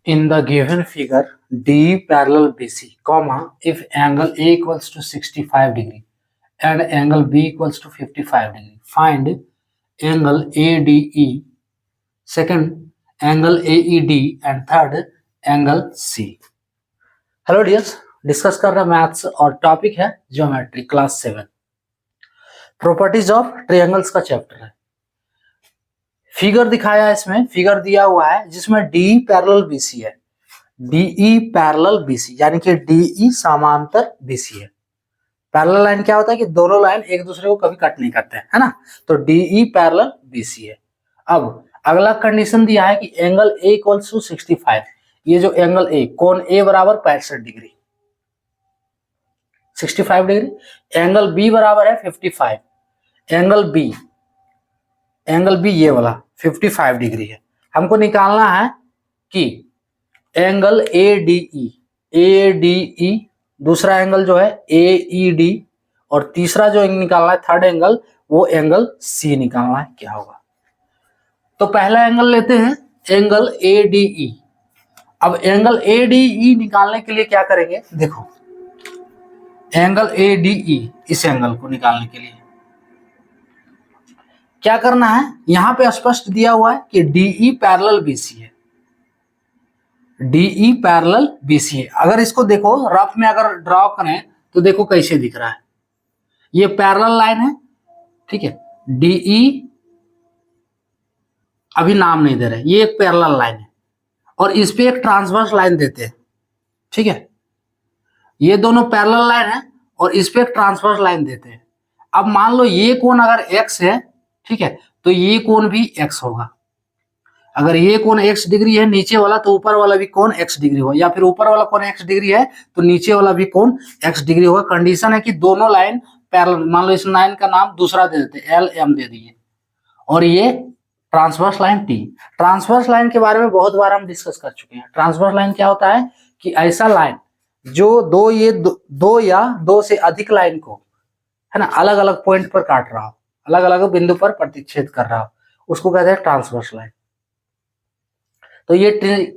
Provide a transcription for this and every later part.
In the given figure, D parallel BC, comma, if angle A equals to 65 degree and angle B equals to 55 degree, find angle ADE, second angle AED and third angle C. Hello dears, discuss कर रहे हैं maths और topic है geometry class 7, properties of triangles का chapter है। Figure दिखाया है, इसमें फिगर दिया हुआ है जिसमें डी पैरेलल बीसी है, डीई पैरेलल बीसी, यानी कि डीई समांतर बीसी है। पैरेलल लाइन क्या होता है कि दोनों लाइन एक दूसरे को कभी कट नहीं करते हैं, है ना। तो डीई पैरेलल बीसी है। अब अगला कंडीशन दिया है कि एंगल ए इक्वल्स टू 65, ये जो एंगल ए, कोण ए बराबर 65 डिग्री, 65 डिग्री, एंगल बी बराबर है 55, एंगल बी ये वाला 55 डिग्री है। हमको निकालना है कि एंगल एडीई, दूसरा एंगल जो है एईडी, और तीसरा जो निकालना है थर्ड एंगल, वो एंगल सी निकालना है, क्या होगा। तो पहला एंगल लेते हैं, एंगल एडीई। अब एंगल एडीई निकालने के लिए क्या करेंगे, देखो एंगल एडीई, इस एंगल को निकालने के लिए क्या करना है, यहां पे स्पष्ट दिया हुआ है कि डीई पैरेलल बीसी है, डीई पैरेलल बीसी है। अगर इसको देखो रफ में अगर ड्रॉ करें तो देखो कैसे दिख रहा है, ये पैरेलल लाइन है, ठीक है। डीई अभी नाम नहीं दे रहे, ये एक पैरेलल लाइन है और इस पे एक ट्रांसवर्स लाइन देते हैं, ठीक है। ये दोनों पैरेलल लाइन है और इस पे एक ट्रांसवर्स लाइन देते हैं। अब मान लो ये कोण अगर x है, ठीक है, तो ये कोण भी x होगा। अगर ये कोण x डिग्री है नीचे वाला, तो ऊपर वाला भी कोण x डिग्री होगा, या फिर ऊपर वाला कोण x डिग्री है तो नीचे वाला भी कोण x डिग्री होगा। कंडीशन है कि दोनों लाइन पैरेलल। मान लो इस लाइन का नाम दूसरा दे देते, एल एम दे दिए, और ये transverse line T. Transverse line के बारे में बहुत बार हम डिस्कस कर चुके हैं। ट्रांसवर्स लाइन क्या होता है कि ऐसा लाइन जो दो या दो से अधिक लाइन को, है ना, अलग अलग पॉइंट पर काट रहा हो, अलग अलग बिंदु पर प्रतिच्छेद कर रहा हो, उसको कहते हैं ट्रांसवर्स लाइन। तो ये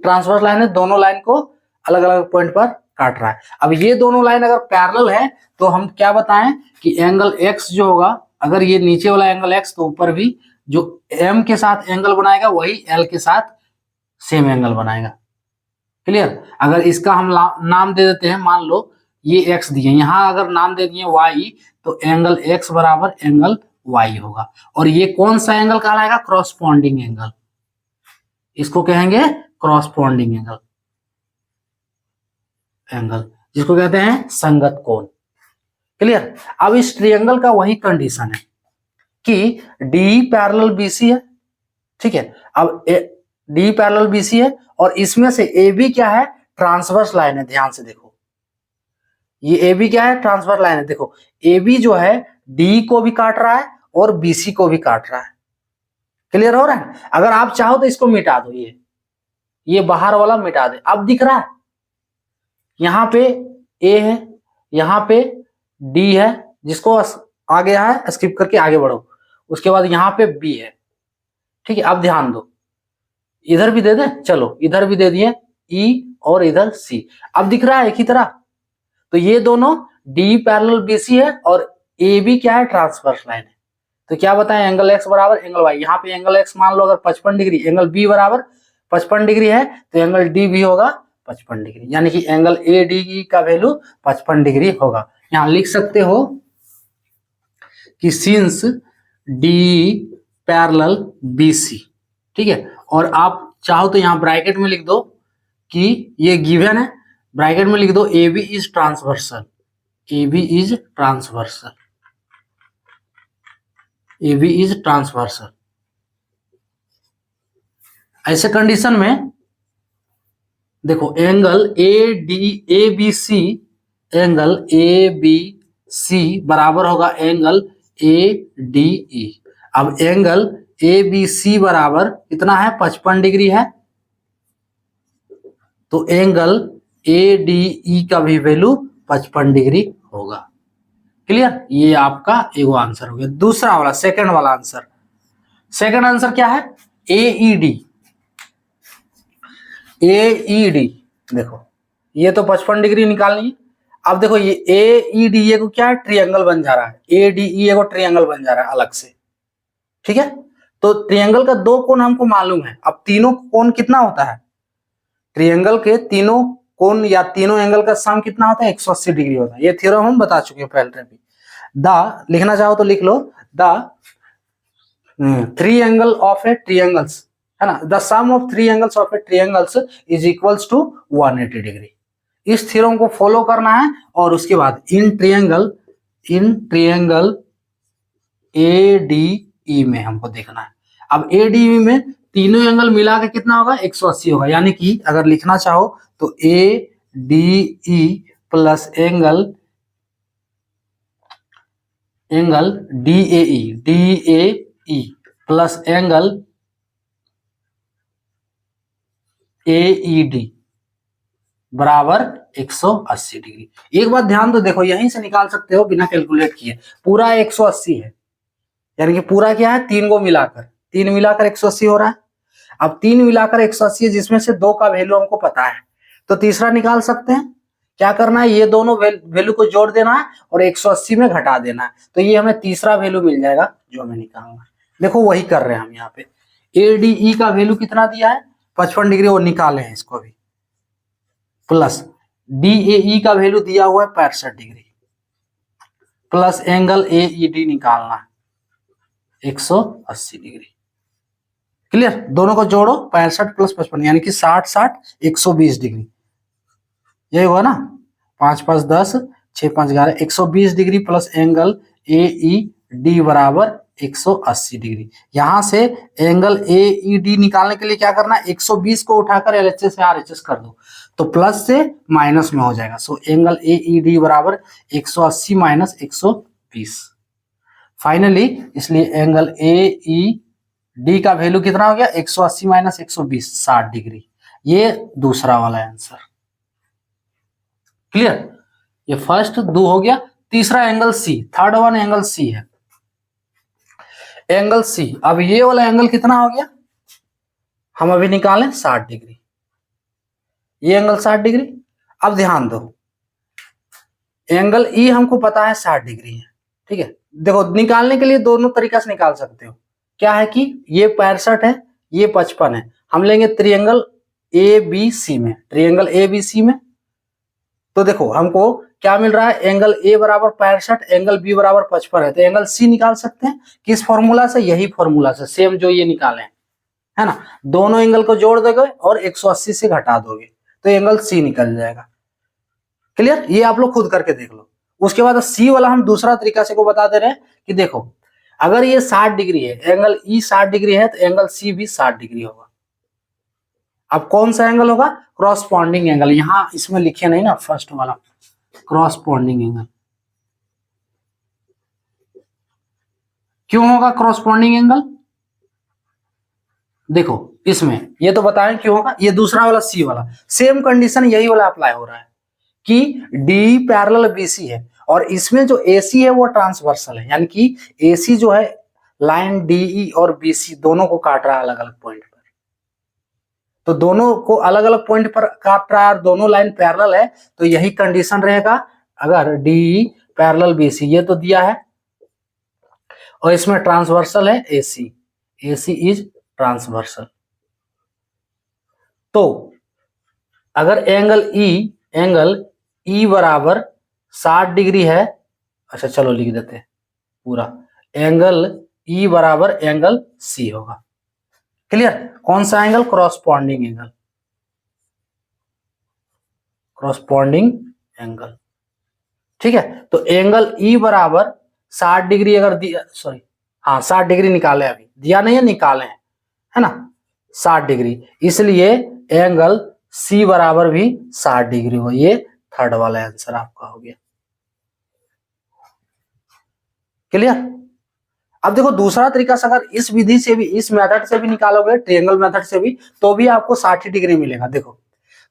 ट्रांसवर्स लाइन है, दोनों लाइन को अलग अलग पॉइंट पर काट रहा है। अब ये दोनों लाइन अगर पैरेलल है तो हम क्या बताएं कि एंगल x जो होगा, अगर ये नीचे वाला एंगल x, तो ऊपर भी जो m के साथ एंगल बनाएगा वही l के साथ सेम एंगल बनाएगा। क्लियर। अगर इसका हम नाम दे देते हैं, मान लो ये x दिए, यहां अगर नाम दे दिए y, तो एंगल x बराबर एंगल y होगा। और ये कौन सा एंगल कहलाएगा, क्रॉसपोंडिंग एंगल, इसको कहेंगे क्रॉसपोंडिंग एंगल, जिसको कहते हैं संगत कोण। क्लियर। अब इस ट्रायंगल का वही कंडीशन है कि डी पैरेलल बीसी है, ठीक है। अब डी पैरेलल बीसी है और इसमें से ए बी क्या है, ट्रांसवर्स लाइन है। ध्यान से देखो, ये ए बी क्या है, ट्रांसवर्स लाइन है। देखो ए बी जो है डी को भी काट रहा है और बीसी को भी काट रहा है। क्लियर हो रहा है। अगर आप चाहो तो इसको मिटा दो, ये बाहर वाला मिटा दे। अब दिख रहा है, यहां पे ए है, यहां पे डी है, जिसको आगे है स्किप करके आगे बढ़ो। उसके बाद यहाँ पे बी है, ठीक है। अब ध्यान दो, इधर भी दे दे, चलो इधर भी दे दिए ई, और इधर सी। अब दिख रहा है एक ही तरह। तो ये दोनों डी पैरेलल बीसी है और ए बी क्या है, ट्रांसवर्स लाइन है। तो क्या बताएं, एंगल एक्स बराबर एंगल वाई। यहाँ पे एंगल एक्स मान लो अगर 55 डिग्री, एंगल बी बराबर 55 डिग्री है, तो एंगल डी भी होगा 55 डिग्री, यानी कि एंगल ए डी का वैल्यू 55 डिग्री होगा। यहाँ लिख सकते हो कि सिंस डी पैरेलल बीसी, ठीक है। और आप चाहो तो यहाँ ब्रैकेट में लिख दो कि ये गिवन है, ब्रैकेट में लिख दो A B is transversal, A B is transversal, A B is transversal. ऐसे कंडीशन में देखो angle A B C, angle A B C बराबर होगा एंगल ए डी ई। अब एंगल ए बी सी बराबर कितना है, 55 डिग्री है, तो एंगल ए डी ई का भी वैल्यू 55 डिग्री होगा। क्लियर। ये आपका एगो आंसर हो गया। दूसरा वाला, सेकंड वाला आंसर, सेकंड आंसर क्या है, एईडी। AED, देखो ये तो 55 डिग्री निकालनी है। अब देखो ये AED ये को क्या है, ट्रिएंगल बन जा रहा है, ADE ये को ट्रिएंगल बन जा रहा है अलग से, ठीक है। तो ट्रिएंगल का दो कोण हमको मालूम है। अब तीनों कोण कितना होता है, ट्रिएंगल के तीनों कोण या तीनों एंगल का सम कितना होता है, 180 डिग्री होता है। ये थ्योरम हम बता चुके हैं पहले भी। द लिखना चाहो तो लिख लो, the three angle of a triangles, है ना, the sum of three angles of a triangles is equals to 180 degree. इस थ्योरम को फॉलो करना है। और उसके बाद इन ट्रिएंगल ADE में हमको देखना है। अब ADE में तीनों एंगल मिला के कितना होगा, 180 होगा। यानी कि अगर लिखना चाहो तो ADE plus angle DAE plus angle AED बराबर 180 डिग्री। एक बात ध्यान दो, देखो यहीं से निकाल सकते हो बिना कैलकुलेट किए। पूरा 180 है, यानी कि पूरा क्या है, तीन को मिलाकर, तीन मिलाकर 180 हो रहा है। अब तीन मिलाकर 180 है, जिसमें से दो का वैल्यू हमको पता है, तो तीसरा निकाल सकते हैं। क्या करना है, ये दोनों वैल्यू को जोड़ देना है और 180 में घटा देना है, तो ये हमें तीसरा वैल्यू मिल जाएगा जो हमें निकालना है। देखो वही कर रहे हैं हम यहाँ पे। ADE का वैल्यू कितना दिया है, 55 डिग्री, वो निकाले हैं इसको भी, प्लस DAE का वैल्यू दिया हुआ है 65 डिग्री, प्लस एंगल AED निकालना है 180 डिग्री। क्लियर, दोनों को जोड़ो, 65 प्लस 55 यानी कि 60 120 डिग्री, यही हुआ ना, 5 5 10 6 5 11 120 डिग्री प्लस एंगल AED बराबर 180 डिग्री। यहां से एंगल AED निकालने के लिए क्या करना है, 120 को उठाकर LHS से RHS कर दो, तो प्लस से माइनस में हो जाएगा। सो एंगल AED बराबर 180 माइनस 120 फाइनली, इसलिए एंगल AED का वैल्यू कितना हो गया, 180 माइनस 120 60 डिग्री। ये दूसरा वाला आंसर। क्लियर, ये फर्स्ट दो हो गया। तीसरा angle C, third one angle C है, एंगल C। अब ये वाला एंगल कितना हो गया, हम अभी निकालें 60 डिग्री, ये एंगल 60 डिग्री। अब ध्यान दो, एंगल E हमको पता है 60 डिग्री है, ठीक है। देखो निकालने के लिए दोनों तरीका से निकाल सकते हो। क्या है कि ये 65 है, ये 55 है, हम लेंगे त्रिएंगल ABC में, त्रिएंगल ABC में। तो देखो हमको क्या मिल रहा है, एंगल A बराबर 65, एंगल B बराबर 55 है, तो एंगल C निकाल सकते हैं। किस फॉर्मूला से, यही फॉर्मूला से, सेम जो ये निकाले हैं, है ना। दोनों एंगल को जोड़ दोगे और 180 से घटा दोगे तो एंगल C निकल जाएगा। क्लियर, ये आप लोग खुद करके देख लो। उसके बाद C वाला हम दूसरा तरीका से को बता दे रहे हैं कि देखो अगर ये 60 डिग्री है, एंगल E 60 डिग्री है, तो एंगल C भी 60 डिग्री होगा। अब कौन सा एंगल होगा, क्रॉसपॉन्डिंग एंगल। यहां इसमें लिखे नहीं ना, फर्स्ट वाला क्रॉसपॉन्डिंग एंगल। क्यों होगा क्रॉसपॉन्डिंग एंगल, देखो इसमें ये तो बताएं क्यों होगा। ये दूसरा वाला C वाला, सेम कंडीशन यही वाला अप्लाई हो रहा है कि D पैरेलल BC है और इसमें जो AC है वो ट्रांसवर्सल है, यानी कि AC जो है लाइन DE और BC दोनों को काट रहा है अलग अलग पॉइंट पर। तो दोनों को अलग अलग पॉइंट पर काट रहा है और दोनों लाइन पैरेलल है, तो यही कंडीशन रहेगा अगर DE पैरेलल BC, ये तो दिया है, और इसमें ट्रांसवर्सल है AC, AC इज ट्रांसवर्सल। तो अगर एंगल E बराबर 60 डिग्री है, अच्छा चलो लिख देते हैं पूरा, एंगल E बराबर एंगल C होगा। क्लियर, कौन सा angle, corresponding angle, corresponding angle, ठीक है। तो एंगल E बराबर 60 डिग्री अगर दिया, सॉरी हाँ 60 डिग्री निकाले, अभी दिया नहीं है, निकाले हैं, है ना, 60 डिग्री, इसलिए एंगल C बराबर भी 60 डिग्री हो। ये थर्ड वाला आंसर आपका हो गया। क्लियर, अब देखो दूसरा तरीका से अगर इस विधि से भी, इस मेथड से भी निकालोगे, ट्रायंगल मेथड से भी, तो भी आपको 60 डिग्री मिलेगा। देखो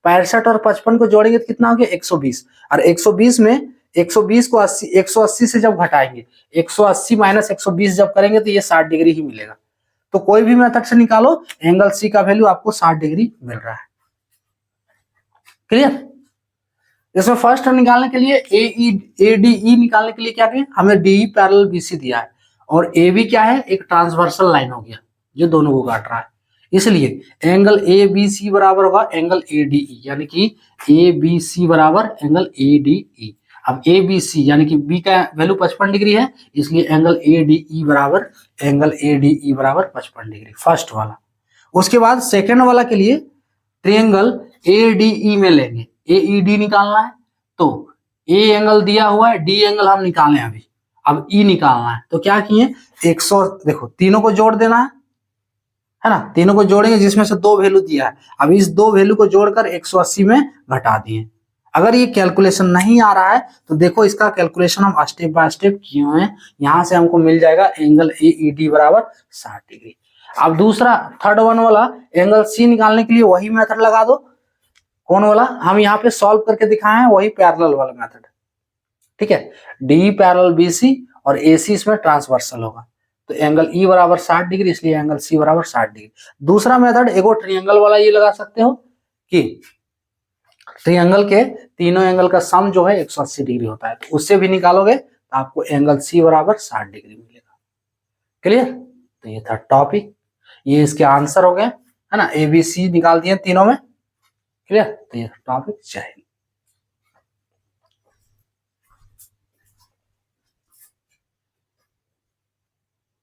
65 और 55 को जोड़ेंगे तो कितना हो गया, 120, और 120 में 120 को 180 से जब घटाएंगे, 180 माइनस 120 जब करेंगे तो ये 60 डिग्री ही मिलेगा। तो कोई भी मेथड से निकालो, एंगल C का वैल्यू आपको 60 डिग्री मिल रहा है। क्लियर। इसमें फर्स्ट निकालने के लिए ADE निकालने के लिए क्या करें, हमें DE पैरेलल BC दिया है और AB क्या है, एक ट्रांसवर्सल लाइन हो गया जो दोनों को काट रहा है, इसलिए एंगल ABC बराबर होगा एंगल ADE, यानी कि ABC बराबर एंगल ADE। अब ABC यानी कि B का वैल्यू 55 डिग्री है, इसलिए एंगल ADE बराबर एंगल ADE बराबर 55 डिग्री, फर्स्ट वाला। उसके बाद सेकेंड वाला के लिए ट्रायंगल ADE में लेंगे, AED निकालना है तो A एंगल दिया हुआ है, D एंगल हम निकालें अभी, अब E निकालना है तो क्या किए 100, देखो तीनों को जोड़ देना है ना, तीनों को जोड़ेंगे जिसमें से दो वैल्यू दिया है, अब इस दो वैल्यू को जोड़कर 180 में घटा दिए। अगर ये कैलकुलेशन नहीं आ रहा है तो देखो इसका कैलकुलेशन हम स्टेप बाय स्टेप किए हुए हैं, यहां से हमको मिल जाएगा एंगल AED बराबर 60 डिग्री। अब दूसरा थर्ड वन वाला एंगल C निकालने के लिए वही मेथड लगा दो, कौन वाला हम यहाँ पे सॉल्व करके दिखाए हैं, वही पैरेलल वाला मेथड, ठीक है। DE पैरेलल BC और AC इसमें ट्रांसवर्सल होगा, तो एंगल E बराबर 60 डिग्री, इसलिए एंगल C बराबर 60 डिग्री। दूसरा मेथड एगो ट्रायंगल वाला ये लगा सकते हो कि ट्रायंगल के तीनों एंगल का सम जो है 180 डिग्री होता है, तो उससे भी निकालोगे तो आपको एंगल C बराबर 60 डिग्री मिलेगा। क्लियर, तो ये था टॉपिक, ये इसके आंसर हो गए है ना, ABC निकाल दिए तीनों में। क्लियर, तो ये टॉपिक चाहिए।